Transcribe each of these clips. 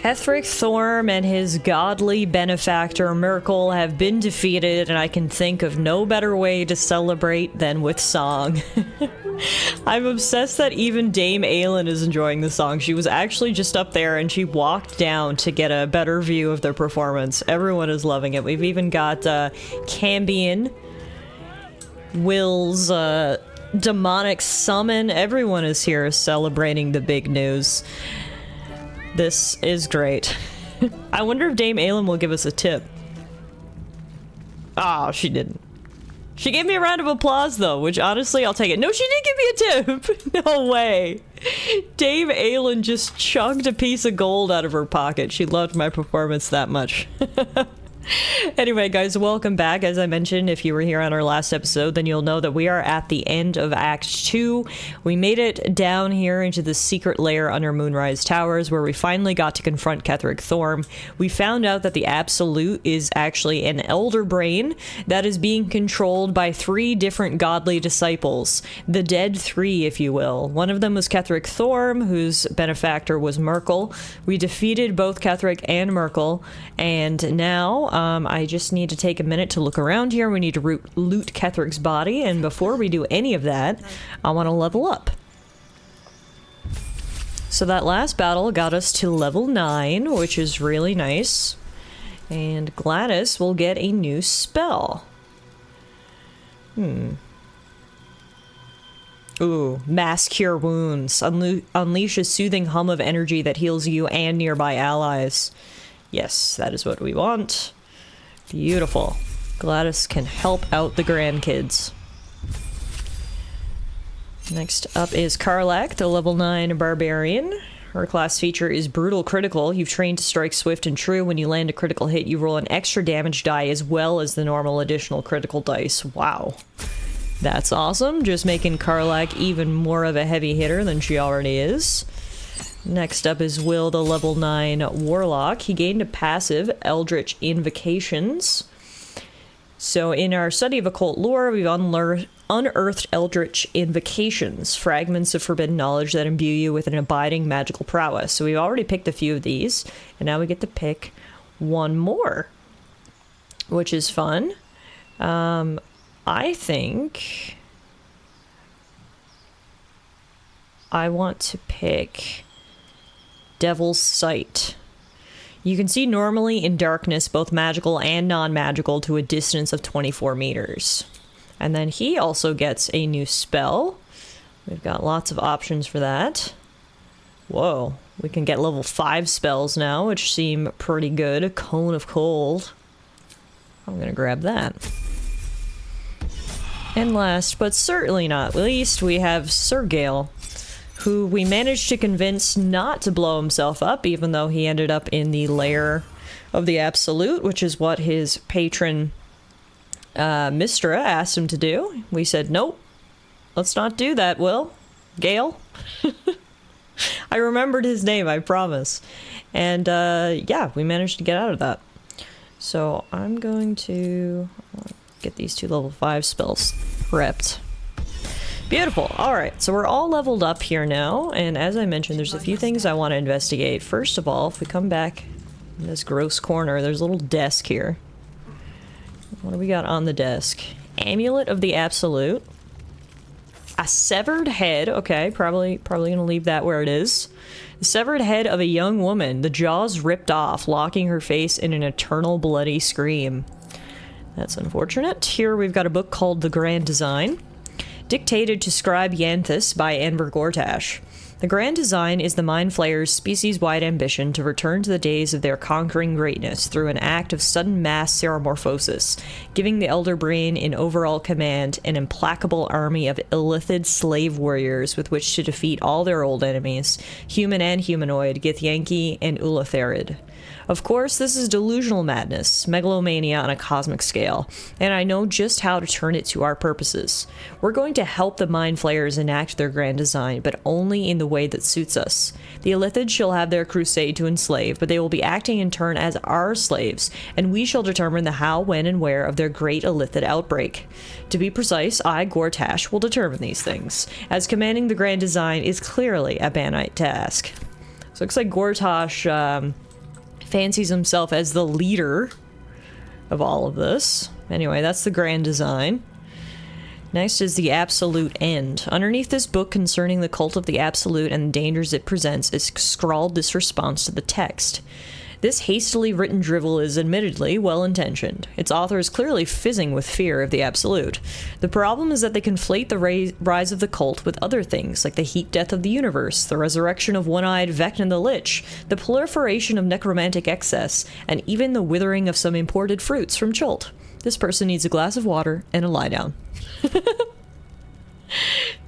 Ketheric Thorm and his godly benefactor Merkel have been defeated, and I can think of no better way to celebrate than with song. I'm obsessed that even Dame Aelin is enjoying the song. She was actually just up there and she walked down to get a better view of their performance. Everyone is loving it. We've even got Cambion, Will's demonic summon. Everyone is here celebrating the big news. This is great. I wonder if Dame Aelin will give us a tip. Oh, she didn't. She gave me a round of applause, though, which honestly, I'll take it. No, she didn't give me a tip! No way! Dame Aelin just chugged a piece of gold out of her pocket. She loved my performance that much. Anyway, guys, welcome back. As I mentioned, if you were here on our last episode, then you'll know that we are at the end of Act 2. We made it down here into the secret lair under Moonrise Towers, where we finally got to confront Ketheric Thorm. We found out that the Absolute is actually an elder brain that is being controlled by 3 different godly disciples. The dead 3, if you will. One of them was Ketheric Thorm, whose benefactor was Merkel. We defeated both Ketheric and Merkel, and now I just need to take a minute to look around here. We need to loot Ketheric's body, and before we do any of that, I want to level up. So that last battle got us to level 9, which is really nice. And Gladys will get a new spell. Ooh, Mass Cure Wounds. Unleash a soothing hum of energy that heals you and nearby allies. Yes, that is what we want. Beautiful. Gladys can help out the grandkids. Next up is Karlach, the level 9 barbarian. Her class feature is Brutal Critical. You've trained to strike swift and true. When you land a critical hit, you roll an extra damage die as well as the normal additional critical dice. Wow. That's awesome. Just making Karlach even more of a heavy hitter than she already is. Next up is Will, the level 9 warlock. He gained a passive, Eldritch Invocations. So in our study of occult lore, we've unearthed Eldritch Invocations, fragments of forbidden knowledge that imbue you with an abiding magical prowess. So we've already picked a few of these, and now we get to pick one more, which is fun. I think I want to pick Devil's Sight. You can see normally in darkness both magical and non-magical to a distance of 24 meters. And then he also gets a new spell. We've got lots of options for that. Whoa, we can get level 5 spells now, which seem pretty good. A Cone of Cold. I'm gonna grab that. And last, but certainly not least, we have Sir Gale, who we managed to convince not to blow himself up, even though he ended up in the lair of the Absolute, which is what his patron Mistra asked him to do. We said, nope, let's not do that, Will. Gale? I remembered his name, I promise. And yeah, we managed to get out of that. So I'm going to get these 2 level 5 spells prepped. Beautiful. Alright, so we're all leveled up here now, and as I mentioned, there's a few things I want to investigate. First of all, if we come back in this gross corner, there's a little desk here. What do we got on the desk? Amulet of the Absolute. A severed head. Okay, probably gonna leave that where it is. The severed head of a young woman, the jaws ripped off, locking her face in an eternal bloody scream. That's unfortunate. Here we've got a book called The Grand Design, dictated to Scribe Yanthus by Anver Gortash. The Grand Design is the Mind Flayer's species-wide ambition to return to the days of their conquering greatness through an act of sudden mass seromorphosis, giving the Elder Brain in overall command an implacable army of illithid slave warriors with which to defeat all their old enemies, human and humanoid, Githyanki and Ulatharid. Of course, this is delusional madness, megalomania on a cosmic scale, and I know just how to turn it to our purposes. We're going to help the Mind Flayers enact their grand design, but only in the way that suits us. The Illithids shall have their crusade to enslave, but they will be acting in turn as our slaves, and we shall determine the how, when, and where of their great Illithid outbreak. To be precise, I, Gortash, will determine these things, as commanding the grand design is clearly a Banite task. So it looks like Gortash, fancies himself as the leader of all of this. Anyway, that's the grand design. Next is the Absolute End. Underneath this book concerning the cult of the Absolute and the dangers it presents is scrawled this response to the text. This hastily written drivel is admittedly well-intentioned. Its author is clearly fizzing with fear of the Absolute. The problem is that they conflate the rise of the cult with other things, like the heat death of the universe, the resurrection of one-eyed Vecna the Lich, the proliferation of necromantic excess, and even the withering of some imported fruits from Chult. This person needs a glass of water and a lie down.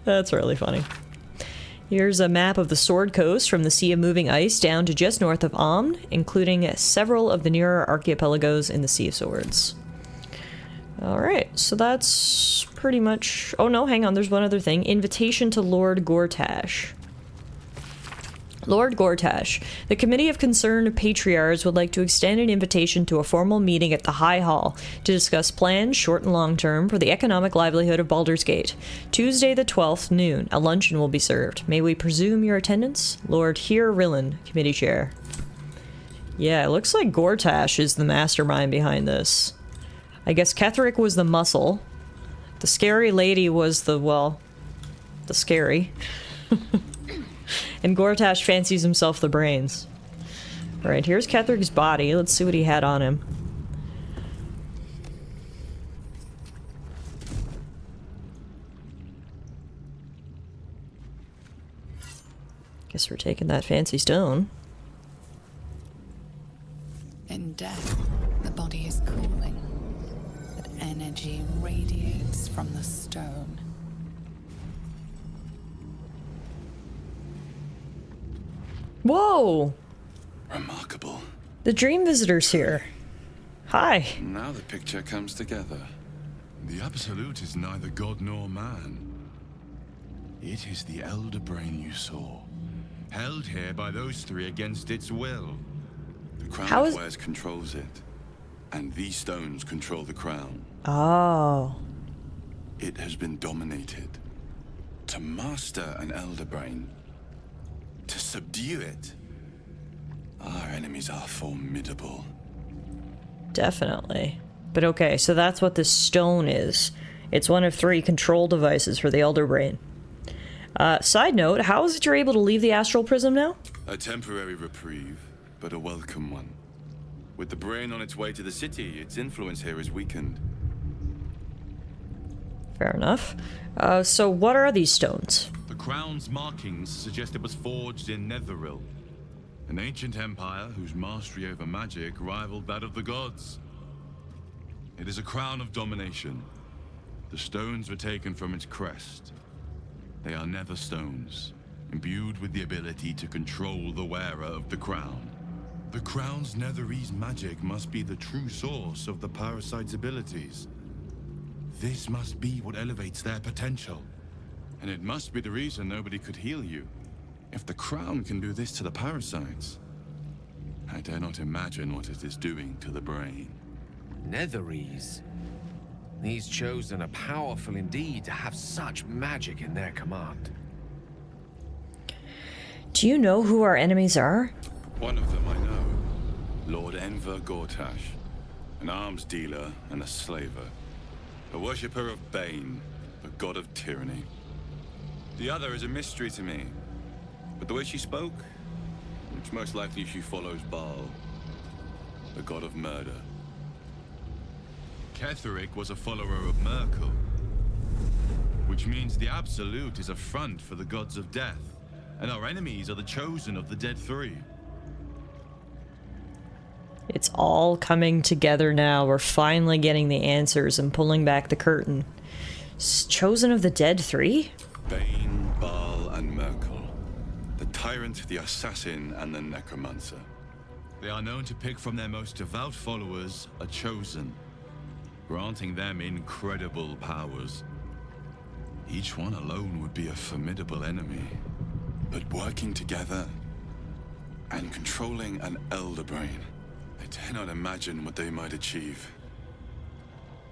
That's really funny. Here's a map of the Sword Coast from the Sea of Moving Ice down to just north of Amn, including several of the nearer archipelagos in the Sea of Swords. Alright, so that's pretty much... Oh no, hang on, there's one other thing. Invitation to Lord Gortash. Lord Gortash, the Committee of Concerned Patriarchs would like to extend an invitation to a formal meeting at the High Hall to discuss plans, short and long term, for the economic livelihood of Baldur's Gate. Tuesday the 12th, noon. A luncheon will be served. May we presume your attendance? Lord Heer Rillen, Committee Chair. Yeah, it looks like Gortash is the mastermind behind this. I guess Ketheric was the muscle. The scary lady was the, well, the scary. And Gortash fancies himself the brains. Alright, here's Ketheric's body. Let's see what he had on him. Guess we're taking that fancy stone. In death, the body is cooling, but energy radiates from the stone. Whoa! Remarkable. The Dream Visitor's here. Hi. Now the picture comes together. The Absolute is neither god nor man. It is the Elder Brain you saw, held here by those three against its will. The crown it wears controls it, and these stones control the crown. Oh. It has been dominated. To master an Elder Brain, to subdue it, our enemies are formidable. Definitely. But okay, so that's what this stone is. It's one of 3 control devices for the Elder Brain. Side note, how is it you're able to leave the astral prism now? A temporary reprieve, but a welcome one. With the brain on its way to the city, its influence here is weakened. Fair enough. So what are these stones? The crown's markings suggest it was forged in Netheril, an ancient empire whose mastery over magic rivaled that of the gods. It is a crown of domination. The stones were taken from its crest. They are nether stones, imbued with the ability to control the wearer of the crown. The crown's netherese magic must be the true source of the parasite's abilities. This must be what elevates their potential. And it must be the reason nobody could heal you. If the crown can do this to the parasites, I dare not imagine what it is doing to the brain. Netherese. These chosen are powerful indeed to have such magic in their command. Do you know who our enemies are? One of them I know. Lord Enver Gortash. An arms dealer and a slaver. A worshipper of Bane, a god of tyranny. The other is a mystery to me. But the way she spoke, it's most likely she follows Baal, the god of murder. Ketheric was a follower of Merkel, which means the Absolute is a front for the gods of death, and our enemies are the chosen of the Dead Three. It's all coming together now. We're finally getting the answers and pulling back the curtain. Chosen of the Dead Three? Bane, Baal, and Merkel. The tyrant, the assassin, and the necromancer. They are known to pick from their most devout followers a chosen, granting them incredible powers. Each one alone would be a formidable enemy. But working together and controlling an Elder Brain, I dare not imagine what they might achieve.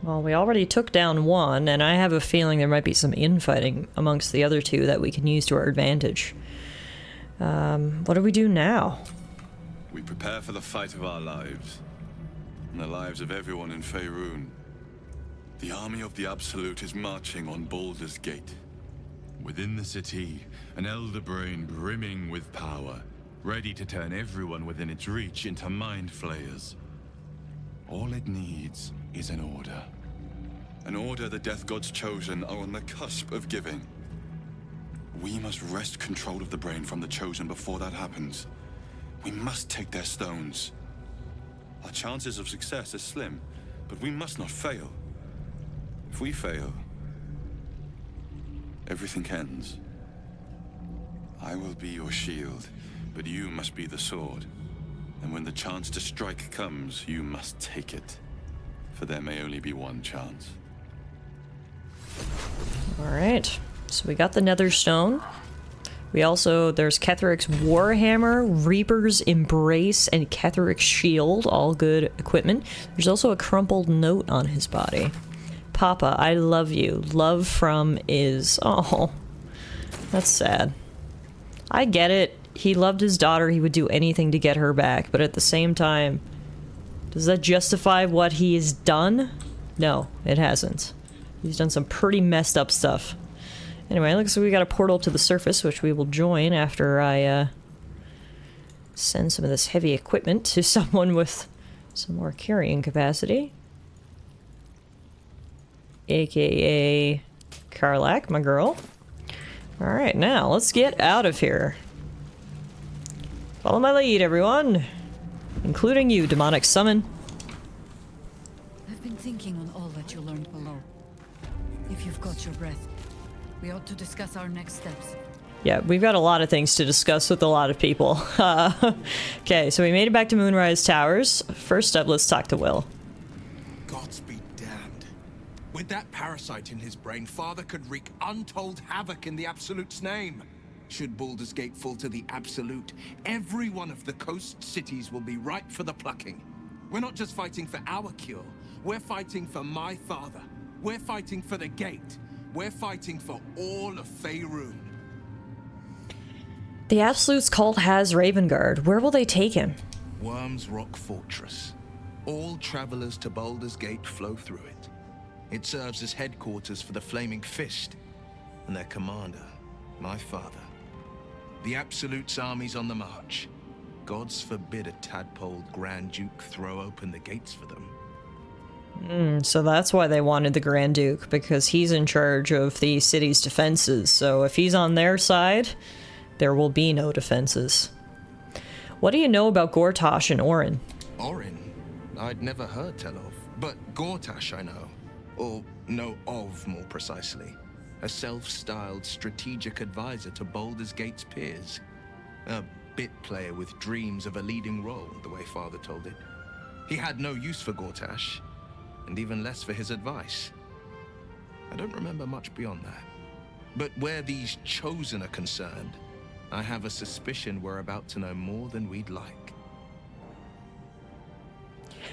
Well, we already took down one, and I have a feeling there might be some infighting amongst the other 2 that we can use to our advantage. What do we do now? we prepare for the fight of our lives, and the lives of everyone in Faerun. The army of the Absolute is marching on Baldur's Gate. Within the city, an elder brain brimming with power, ready to turn everyone within its reach into mind flayers. All it needs is an order. An order the Death God's chosen are on the cusp of giving. We must wrest control of the brain from the chosen before that happens. We must take their stones. Our chances of success are slim, but we must not fail. If we fail, everything ends. I will be your shield, but you must be the sword. And when the chance to strike comes, you must take it. For there may only be one chance. Alright, so we got the Nether Stone. We also, there's Ketheric's Warhammer, Reaper's Embrace, and Ketheric's Shield, all good equipment. There's also a crumpled note on his body. Papa, I love you. Love from is. Oh, that's sad. I get it. He loved his daughter. He would do anything to get her back. But at the same time, does that justify what he has done? No, it hasn't. He's done some pretty messed up stuff. Anyway, looks like we got a portal to the surface, which we will join after I send some of this heavy equipment to someone with some more carrying capacity. AKA Karlach, my girl. Alright, now let's get out of here. Follow my lead, everyone. Including you, demonic summon. I've been thinking on all that you learned below. If you've got your breath, we ought to discuss our next steps. Yeah, we've got a lot of things to discuss with a lot of people. Okay, so we made it back to Moonrise Towers. First up, let's talk to Will. Gods be damned. With that parasite in his brain, Father could wreak untold havoc in the Absolute's name. Should Baldur's Gate fall to the Absolute, every one of the coast cities will be ripe for the plucking. We're not just fighting for our cure, we're fighting for my father. We're fighting for the Gate. We're fighting for all of Faerun. The Absolute's cult has Ravengard. Where will they take him? Worm's Rock Fortress. All travelers to Baldur's Gate flow through it. It serves as headquarters for the Flaming Fist and their commander, my father. The Absolute's army's on the march. Gods forbid a tadpoled Grand Duke throw open the gates for them. So that's why they wanted the Grand Duke, because he's in charge of the city's defenses. So if he's on their side, there will be no defenses. What do you know about Gortash and Orin? Orin? I'd never heard tell of. But Gortash I know. Or know of, more precisely. A self-styled strategic advisor to Baldur's Gate's peers. A bit player with dreams of a leading role, the way Father told it. He had no use for Gortash, and even less for his advice. I don't remember much beyond that. But where these chosen are concerned, I have a suspicion we're about to know more than we'd like.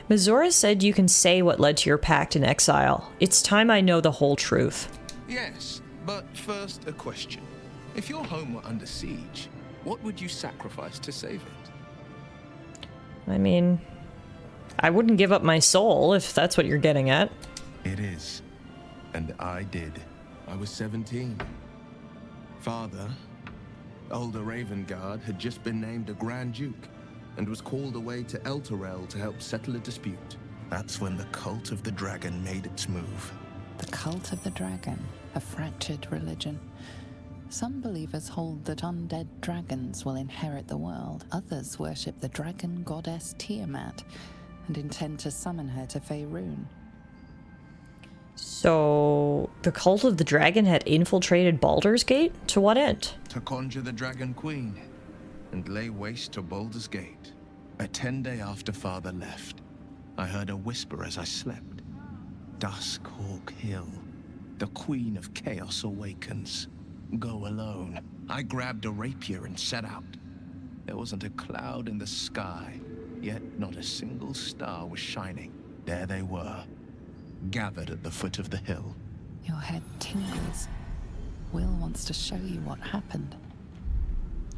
Mizora said you can say what led to your pact in exile. It's time I know the whole truth. Yes, but first a question. If your home were under siege, what would you sacrifice to save it? I mean, I wouldn't give up my soul, if that's what you're getting at. It is. And I did. I was 17. Father, older Ravengard, had just been named a Grand Duke and was called away to Elturel to help settle a dispute. That's when the cult of the dragon made its move. The cult of the dragon, a fractured religion. Some believers hold that undead dragons will inherit the world. Others worship the dragon goddess Tiamat and intend to summon her to Faerun. So, the cult of the dragon had infiltrated Baldur's Gate? To what end? To conjure the Dragon Queen and lay waste to Baldur's Gate. A 10-day after Father left, I heard a whisper as I slept. Duskhawk Hill. The Queen of Chaos awakens. Go alone. I grabbed a rapier and set out. There wasn't a cloud in the sky, yet not a single star was shining. There they were, gathered at the foot of the hill. Your head tingles. Will wants to show you what happened.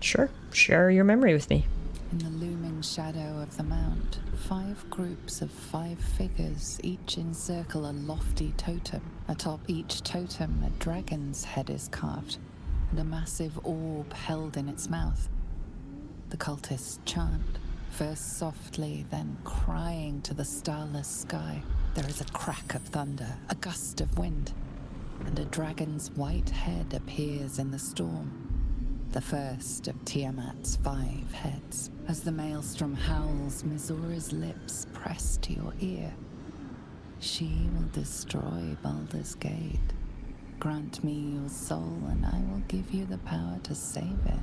Sure, share your memory with me. In the looming shadow of the mount, 5 groups of 5 figures each encircle a lofty totem. Atop each totem, a dragon's head is carved, and a massive orb held in its mouth. The cultists chant, first softly, then crying to the starless sky. There is a crack of thunder, a gust of wind, and a dragon's white head appears in the storm. The first of Tiamat's 5 heads. As the maelstrom howls, Mizora's lips press to your ear. She will destroy Baldur's Gate. Grant me your soul, and I will give you the power to save it,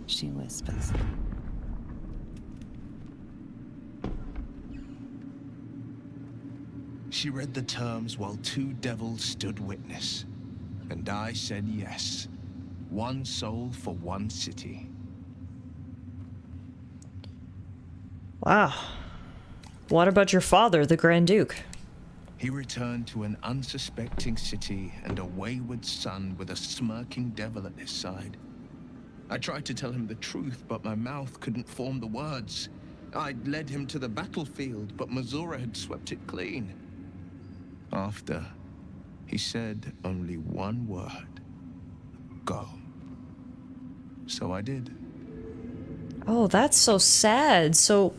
she whispers. She read the terms while 2 devils stood witness, and I said yes. 1 soul for 1 city. Wow. What about your father, the Grand Duke? He returned to an unsuspecting city and a wayward son with a smirking devil at his side. I tried to tell him the truth, but my mouth couldn't form the words. I'd led him to the battlefield, but Mizora had swept it clean. After, he said only 1 word. Go. So I did. Oh, that's so sad. So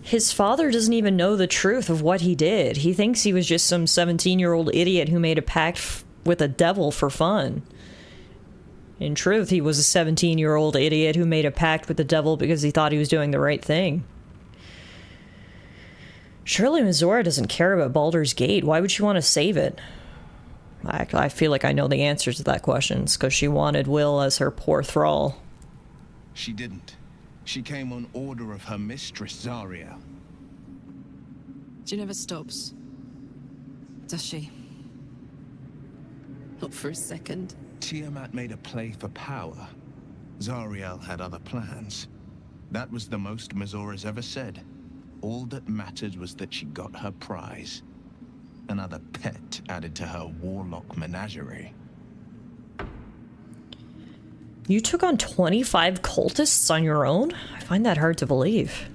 his father doesn't even know the truth of what he did. He thinks he was just some 17-year-old idiot who made a pact with a devil for fun. In truth, he was a 17-year-old idiot who made a pact with the devil because he thought he was doing the right thing. Surely Mizora doesn't care about Baldur's Gate. Why would she want to save it? I feel like I know the answers to that question. It's because she wanted Will as her poor thrall. She didn't. She came on order of her mistress, Zariel. She never stops, does she? Not for a second. Tiamat made a play for power. Zariel had other plans. That was the most Mizora's ever said. All that mattered was that she got her prize. Another pet added to her warlock menagerie. You took on 25 cultists on your own? I find that hard to believe.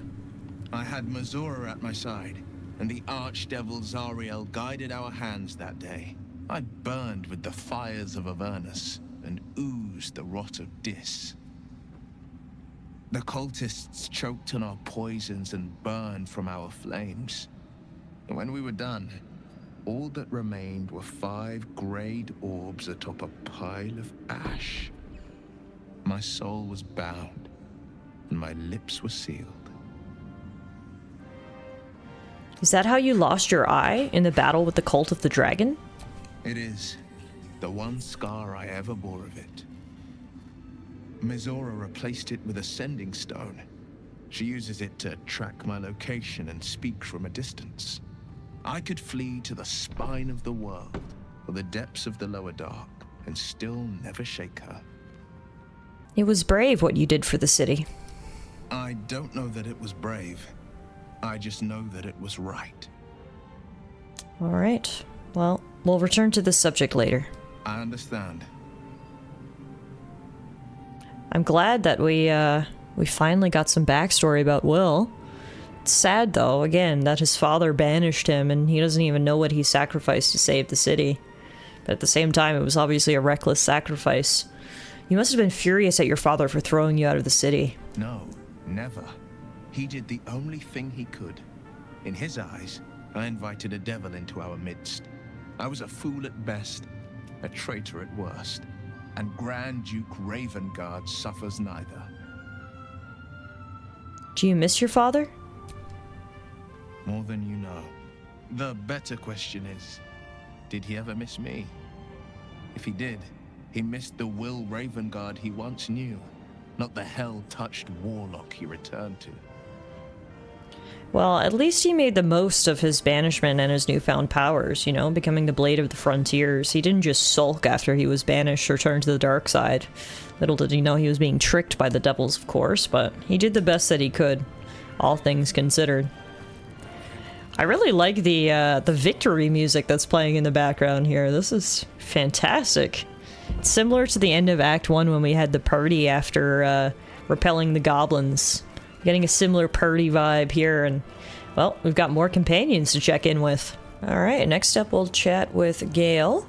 I had Mizora at my side, and the archdevil Zariel guided our hands that day. I burned with the fires of Avernus, and oozed the rot of Dis. The cultists choked on our poisons and burned from our flames. And when we were done, all that remained were 5 grayed orbs atop a pile of ash. My soul was bound, and my lips were sealed. Is that how you lost your eye in the battle with the Cult of the Dragon? It is. The one scar I ever bore of it. Mizora replaced it with a sending stone. She uses it to track my location and speak from a distance. I could flee to the spine of the world, or the depths of the lower dark, and still never shake her. It was brave what you did for the city. I don't know that it was brave. I just know that it was right. All right. Well, we'll return to this subject later. I understand. I'm glad that we finally got some backstory about Will. It's sad, though, again, that his father banished him and he doesn't even know what he sacrificed to save the city. But at the same time, it was obviously a reckless sacrifice. You must have been furious at your father for throwing you out of the city. No, never. He did the only thing he could. In his eyes, I invited a devil into our midst. I was a fool at best, a traitor at worst, and Grand Duke Ravengard suffers neither. Do you miss your father? More than you know. The better question is, did he ever miss me? If he did, he missed the Will Ravengard he once knew, not the hell-touched warlock he returned to. Well, at least he made the most of his banishment and his newfound powers, you know, becoming the Blade of the Frontiers. He didn't just sulk after he was banished or turned to the dark side. Little did he know he was being tricked by the devils, of course, but he did the best that he could, all things considered. I really like the victory music that's playing in the background here. This is fantastic. It's similar to the end of Act 1 when we had the party after repelling the goblins Getting a similar party vibe here, and, well, we've got more companions to check in with. Alright, next up we'll chat with Gale.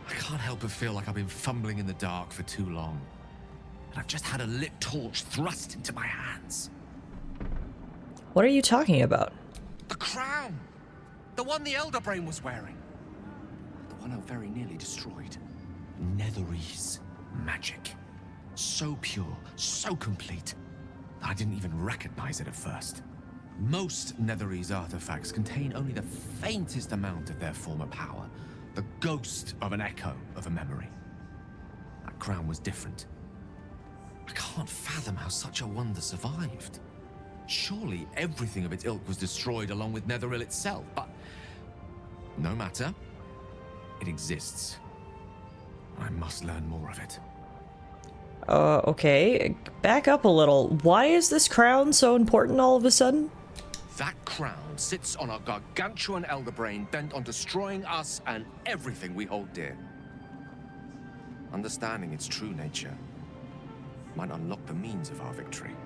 I can't help but feel like I've been fumbling in the dark for too long. And I've just had a lit torch thrust into my hands. What are you talking about? The crown! The one the Elder Brain was wearing. The one I very nearly destroyed. Netherese magic. So pure, so complete, that I didn't even recognize it at first. Most Netherese artifacts contain only the faintest amount of their former power. The ghost of an echo of a memory. That crown was different. I can't fathom how such a wonder survived. Surely everything of its ilk was destroyed along with Netheril itself, but no matter. It exists. I must learn more of it. Okay. Back up a little. Why is this crown so important all of a sudden? That crown sits on a gargantuan elder brain bent on destroying us and everything we hold dear. Understanding its true nature might unlock the means of our victory.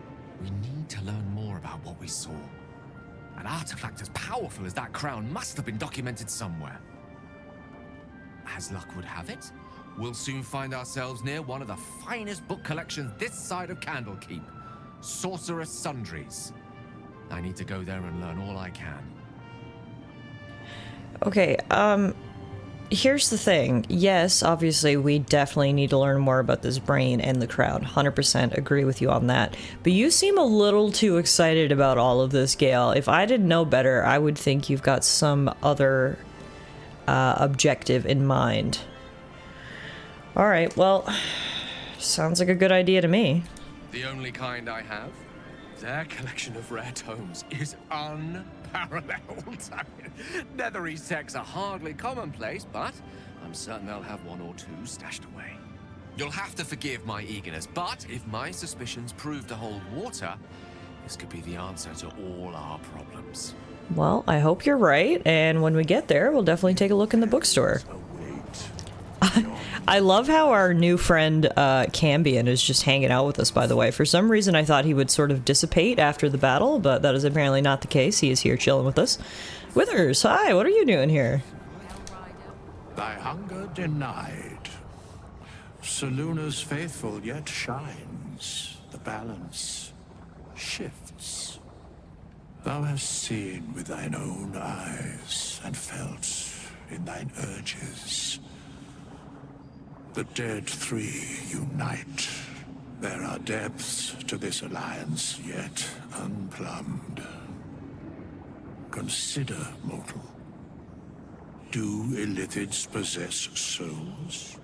We need to learn more about what we saw. An artifact as powerful as that crown must have been documented somewhere. As luck would have it, we'll soon find ourselves near one of the finest book collections this side of Candlekeep. Sorcerous Sundries. I need to go there and learn all I can. Okay, here's the thing. Yes, obviously we definitely need to learn more about this brain and the crowd. 100% agree with you on that. But you seem a little too excited about all of this, Gale. If I didn't know better, I would think you've got some other objective in mind. Alright, well, sounds like a good idea to me. The only kind I have? Their collection of rare tomes is unparalleled. I mean, Netherese texts are hardly commonplace, but I'm certain they'll have one or two stashed away. You'll have to forgive my eagerness, but if my suspicions prove to hold water, this could be the answer to all our problems. Well, I hope you're right, and when we get there, we'll definitely take a look in the bookstore. I love how our new friend, Cambion, is just hanging out with us, by the way. For some reason, I thought he would sort of dissipate after the battle, but that is apparently not the case. He is here chilling with us. Withers, hi, what are you doing here? Thy hunger denied. Soluna's faithful yet shines. The balance shifts. Thou hast seen with thine own eyes and felt in thine urges. The dead three unite. There are depths to this alliance yet unplumbed. Consider, mortal. Do illithids possess souls?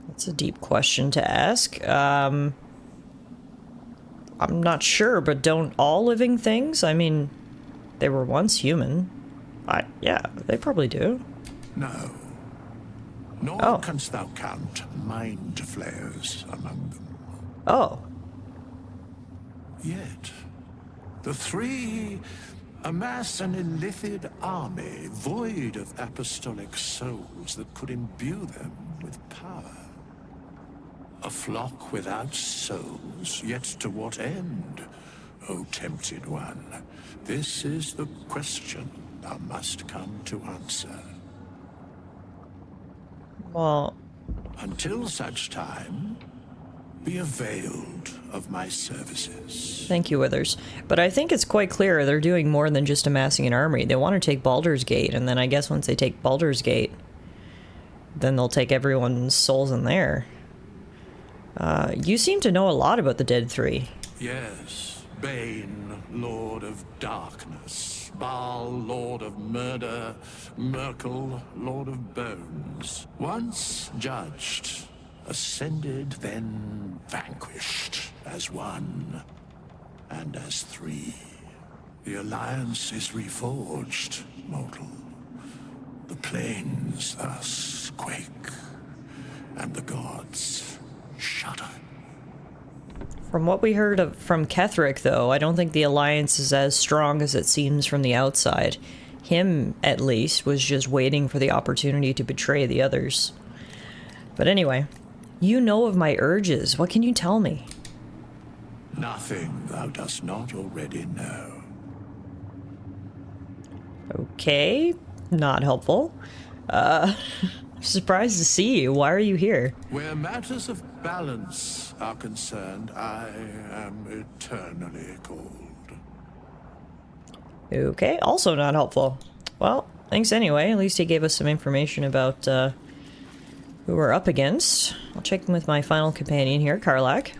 That's a deep question to ask. I'm not sure, but don't all living things? I mean, they were once human. Yeah, they probably do. No. Nor canst thou count mind flayers among them. Oh. Yet, the three amass an illithid army void of apostolic souls that could imbue them with power. A flock without souls, yet to what end, O tempted one? This is the question thou must come to answer. Well, until such time, be availed of my services. Thank you, Withers. But I think it's quite clear they're doing more than just amassing an army. They want to take Baldur's Gate, and then I guess once they take Baldur's Gate, then they'll take everyone's souls in there. You seem to know a lot about the Dead Three. Yes. Bane, Lord of Darkness. Baal, Lord of Murder. Merkel, Lord of Bones. Once judged, ascended, then vanquished, as one and as three. The alliance is reforged, mortal. The plains thus quake, and the gods shudder. From what we heard from Ketheric, though, I don't think the alliance is as strong as it seems from the outside. Him, at least, was just waiting for the opportunity to betray the others. But anyway, You know of my urges. What can you tell me? Nothing thou dost not already know. Okay, not helpful. I'm surprised to see you. Why are you here? Where matters of balance are concerned, I am eternally cold. Okay, also not helpful. Well, thanks anyway. At least he gave us some information about who we're up against. I'll check in with my final companion here, Karlak.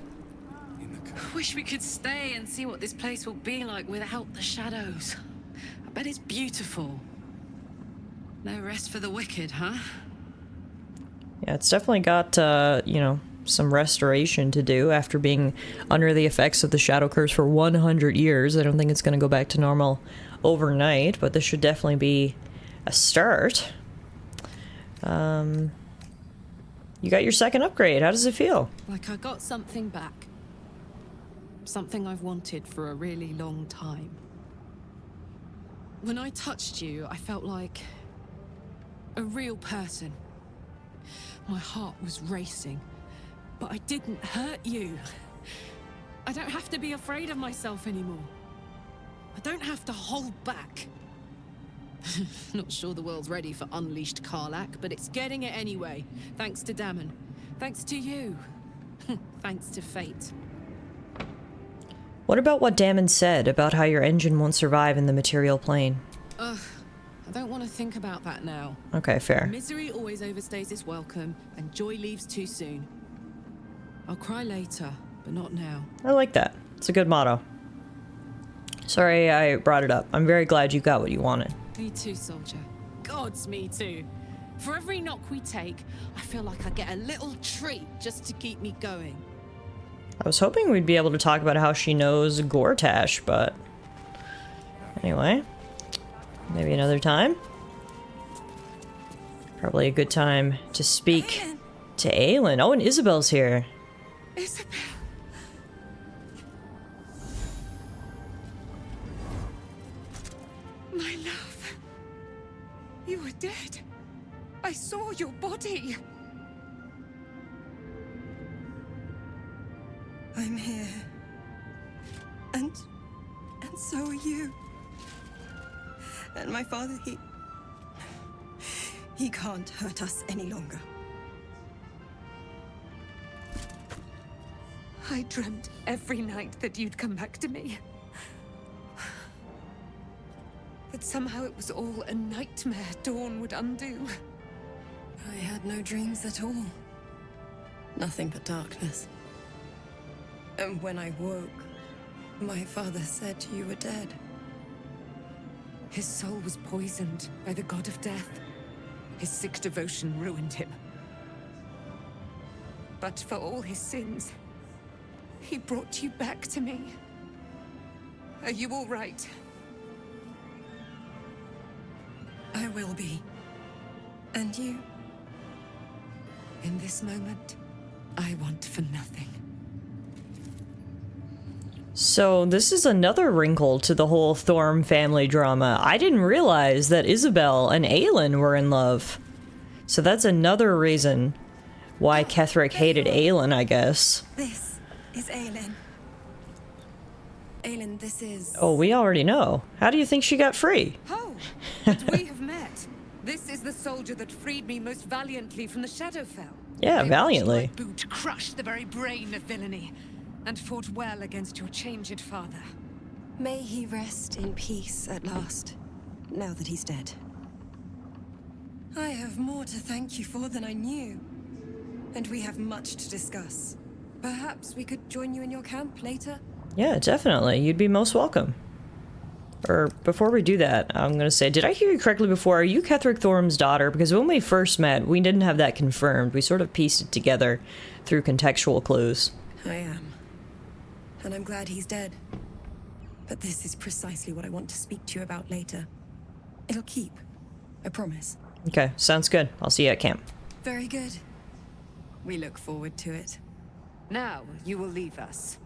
Wish we could stay and see what this place will be like without the shadows. I bet it's beautiful. No rest for the wicked, huh? Yeah, it's definitely got, you know, some restoration to do after being under the effects of the Shadow Curse for 100 years. I don't think it's going to go back to normal overnight, but this should definitely be a start. You got your second upgrade. How does it feel? Like I got something back. Something I've wanted for a really long time. When I touched you, I felt like a real person. My heart was racing, but I didn't hurt you. I don't have to be afraid of myself anymore. I don't have to hold back. Not sure the world's ready for unleashed Karlak, but it's getting it anyway. Thanks to Dammon. Thanks to you. Thanks to fate. What about what Dammon said about how your engine won't survive in the material plane? Ugh, I don't want to think about that now. Okay, fair. Misery always overstays its welcome, and joy leaves too soon. I'll cry later, but not now. I like that. It's a good motto. Sorry I brought it up. I'm very glad you got what you wanted. Me too, soldier. Gods, me too. For every knock we take, I feel like I get a little treat just to keep me going. I was hoping we'd be able to talk about how she knows Gortash, but anyway, maybe another time. Probably a good time to speak to Aelin. Oh, and Isabel's here. Isabel. My love. You were dead. I saw your body. I'm here. And so are you. And my father, he can't hurt us any longer. I dreamt every night that you'd come back to me. That somehow it was all a nightmare Dawn would undo. I had no dreams at all. Nothing but darkness. And when I woke, my father said you were dead. His soul was poisoned by the god of death. His sick devotion ruined him. But for all his sins, he brought you back to me. Are you all right? I will be. And you? In this moment, I want for nothing. So this is another wrinkle to the whole Thorm family drama. I didn't realize that Isabel and Aelin were in love. So that's another reason why Ketheric hated Aelin, I guess. This is Aelin. Aelin, this is... Oh, we already know. How do you think she got free? Oh, but we have met. This is the soldier that freed me most valiantly from the Shadowfell. Yeah, valiantly. My boot crushed the very brain of villainy, and fought well against your changed father. May he rest in peace at last, now that he's dead. I have more to thank you for than I knew. And we have much to discuss. Perhaps we could join you in your camp later? Yeah, definitely. You'd be most welcome. Or, before we do that, I'm gonna say, did I hear you correctly before? Are you Ketheric Thorm's daughter? Because when we first met, we didn't have that confirmed. We sort of pieced it together through contextual clues. I am. And I'm glad he's dead. But this is precisely what I want to speak to you about later. It'll keep. I promise. Okay, sounds good. I'll see you at camp. Very good. We look forward to it. Now you will leave us.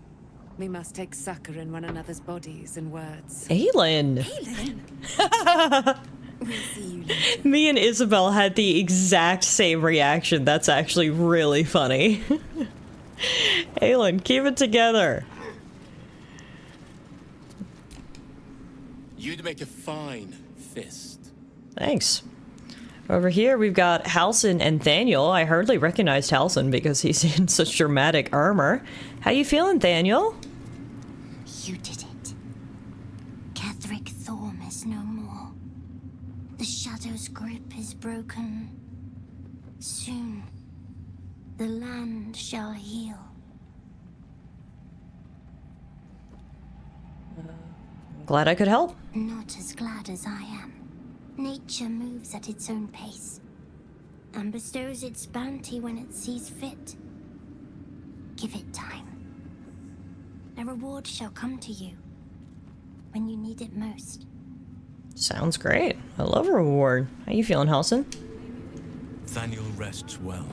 We must take succor in one another's bodies and words. Aelin! Aelin! We'll see you later. Me and Isabel had the exact same reaction. That's actually really funny. Aelin, keep it together. You'd make a fine fist. Thanks. Over here, we've got Halsin and Thaniel. I hardly recognized Halsin because he's in such dramatic armor. How you feeling, Thaniel? You did it. Catherick Thorm is no more. The Shadow's grip is broken. Soon, the land shall heal. Glad I could help. Not as glad as I am. Nature moves at its own pace, and bestows its bounty when it sees fit. Give it time. A reward shall come to you when you need it most. Sounds great. I love a reward. How you feeling, Halsin? Thaniel rests well.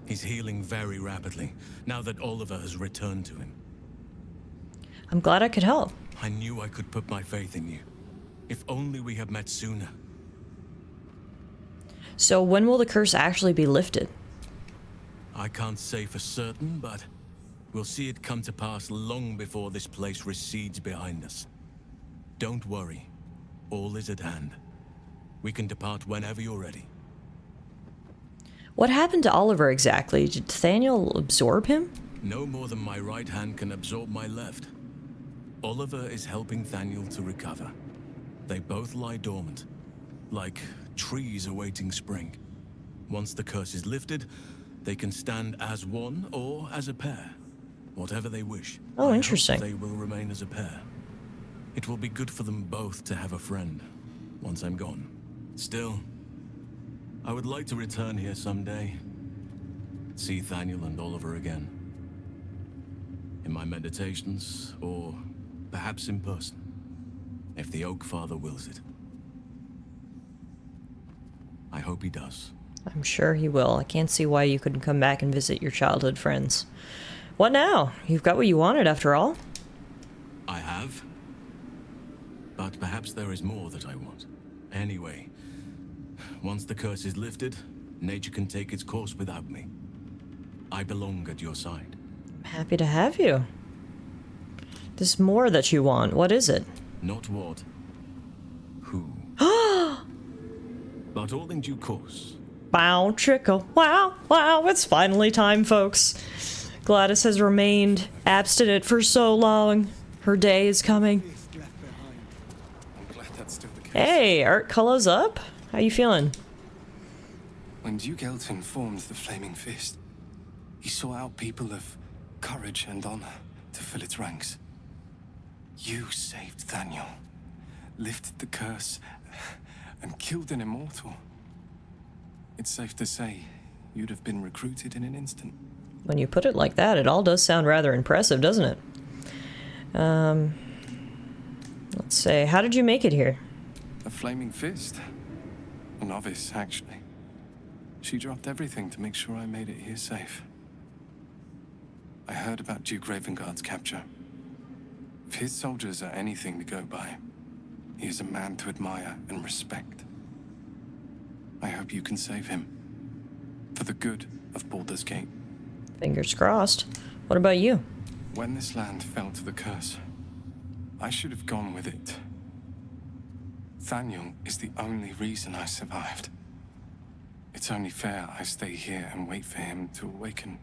He's healing very rapidly, now that Oliver has returned to him. I'm glad I could help. I knew I could put my faith in you. If only we had met sooner. So when will the curse actually be lifted? I can't say for certain, but we'll see it come to pass long before this place recedes behind us. Don't worry. All is at hand. We can depart whenever you're ready. What happened to Oliver exactly? Did Thaniel absorb him? No more than my right hand can absorb my left. Oliver is helping Thaniel to recover. They both lie dormant, like trees awaiting spring. Once the curse is lifted, they can stand as one or as a pair, whatever they wish. Oh, interesting. I hope they will remain as a pair. It will be good for them both to have a friend once I'm gone. Still, I would like to return here someday, see Thaniel and Oliver again. In my meditations, or perhaps in person. If the Oak Father wills it. I hope he does. I'm sure he will. I can't see why you couldn't come back and visit your childhood friends. What now? You've got what you wanted after all. I have. But perhaps there is more that I want. Anyway, once the curse is lifted, nature can take its course without me. I belong at your side. I'm happy to have you. There's more that you want. What is it? Not what. Who. But all in due course. Bow, trickle, wow, wow, it's finally time, folks. Gladys has remained abstinent for so long. Her day is coming. I'm glad that's still the case. Hey, Art Cullow's up? How you feeling? When Duke Elton formed the Flaming Fist, he sought out people of courage and honor to fill its ranks. You saved Thaniel, lifted the curse, and killed an immortal. It's safe to say you'd have been recruited in an instant. When you put it like that, it all does sound rather impressive, doesn't it? Let's say, how did you make it here? A Flaming Fist? A novice, actually. She dropped everything to make sure I made it here safe. I heard about Duke Ravengard's capture. If his soldiers are anything to go by, he is a man to admire and respect. I hope you can save him. For the good of Baldur's Gate. Fingers crossed. What about you? When this land fell to the curse, I should have gone with it. Thaniel is the only reason I survived. It's only fair I stay here and wait for him to awaken.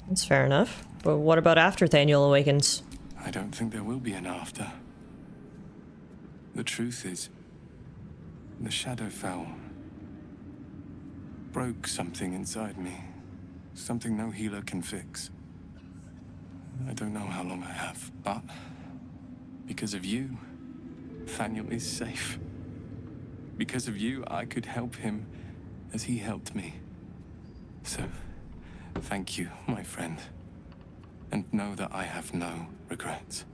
That's fair enough. But what about after Thaniel awakens? I don't think there will be an after. The truth is, the shadow fell. Broke something inside me. Something no healer can fix. I don't know how long I have, but because of you, Thaniel is safe. Because of you, I could help him as he helped me. So, thank you, my friend. And know that I have no regrets.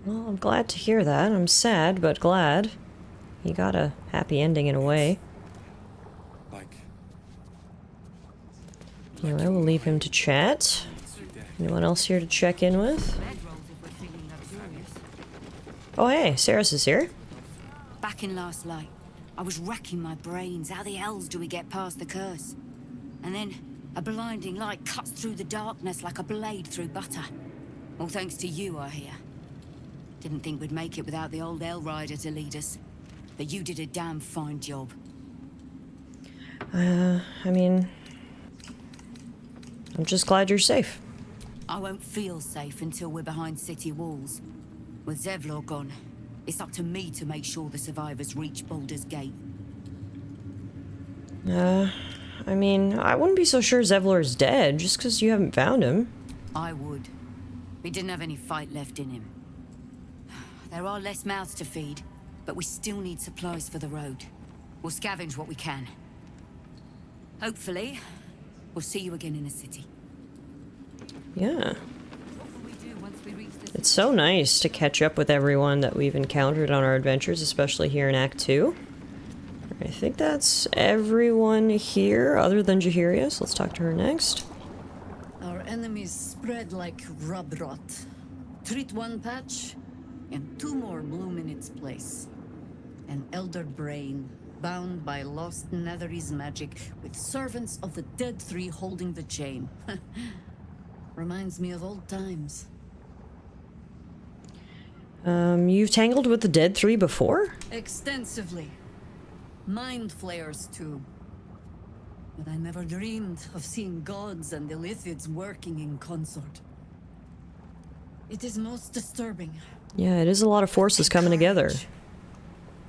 Well, I'm glad to hear that. I'm sad, but glad. You got a happy ending in a way. Anyway, we'll leave him to chat. Anyone else here to check in with? Oh hey, Saris is here. Back in Last Light, I was racking my brains. How the hells do we get past the curse? And then a blinding light cuts through the darkness like a blade through butter. All thanks to you, I hear. Didn't think we'd make it without the old Hell Rider to lead us. But you did a damn fine job. I mean, I'm just glad you're safe. I won't feel safe until we're behind city walls. With Zevlor gone, it's up to me to make sure the survivors reach Baldur's Gate. I mean, I wouldn't be so sure Zevlor's dead just because you haven't found him. I would. We didn't have any fight left in him. There are less mouths to feed, but we still need supplies for the road. We'll scavenge what we can. Hopefully, we'll see you again in the city. Yeah. It's so nice to catch up with everyone that we've encountered on our adventures, especially here in Act 2. I think that's everyone here other than Jahiria, so let's talk to her next. Our enemies spread like rub rot. Treat one patch, and two more bloom in its place. An elder brain, bound by lost Netherese magic, with servants of the Dead Three holding the chain. Reminds me of old times. You've tangled with the Dead Three before? Extensively. Mind flayers, too. But I never dreamed of seeing gods and Illithids working in consort. It is most disturbing. Yeah, it is a lot of forces coming together.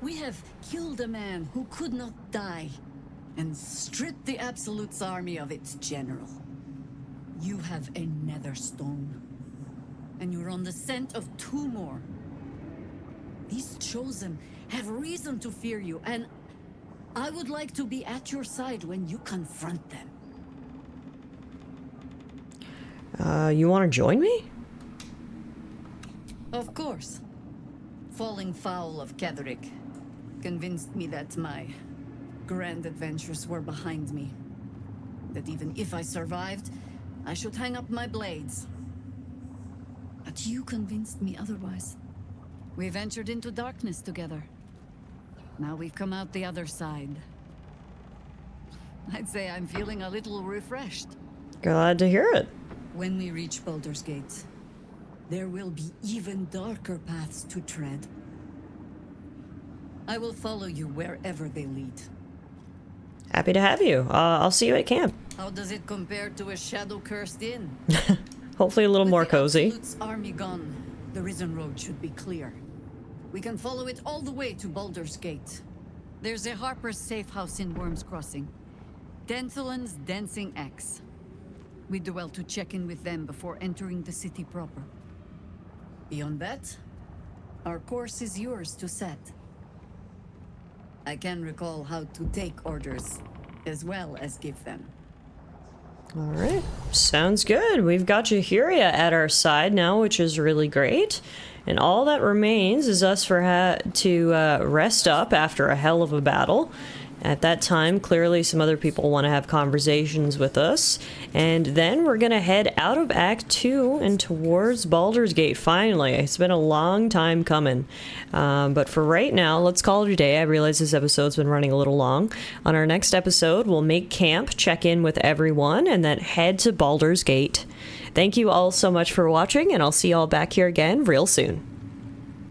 We have killed a man who could not die, and stripped the Absolute's army of its general. You have a Netherstone, and you're on the scent of two more. These Chosen have reason to fear you, and I would like to be at your side when you confront them. You want to join me? Of course. Falling foul of Ketherick convinced me that my grand adventures were behind me. That even if I survived, I should hang up my blades. But you convinced me otherwise. We ventured into darkness together. Now we've come out the other side. I'd say I'm feeling a little refreshed. Glad to hear it. When we reach Baldur's Gate, there will be even darker paths to tread. I will follow you wherever they lead. Happy to have you. I'll see you at camp. How does it compare to a shadow-cursed inn? Hopefully a little more cozy. With the Absolute's army gone, the Risen Road should be clear. We can follow it all the way to Baldur's Gate. There's a Harper's safe house in Worm's Crossing. Denthelin's Dancing Axe. We do well to check in with them before entering the city proper. Beyond that, our course is yours to set. I can recall how to take orders, as well as give them. Alright, sounds good. We've got Jahiria at our side now, which is really great. And all that remains is us to rest up after a hell of a battle. At that time, clearly some other people want to have conversations with us. And then we're going to head out of Act 2 and towards Baldur's Gate, finally. It's been a long time coming. But for right now, let's call it a day. I realize this episode's been running a little long. On our next episode, we'll make camp, check in with everyone, and then head to Baldur's Gate. Thank you all so much for watching, and I'll see you all back here again real soon.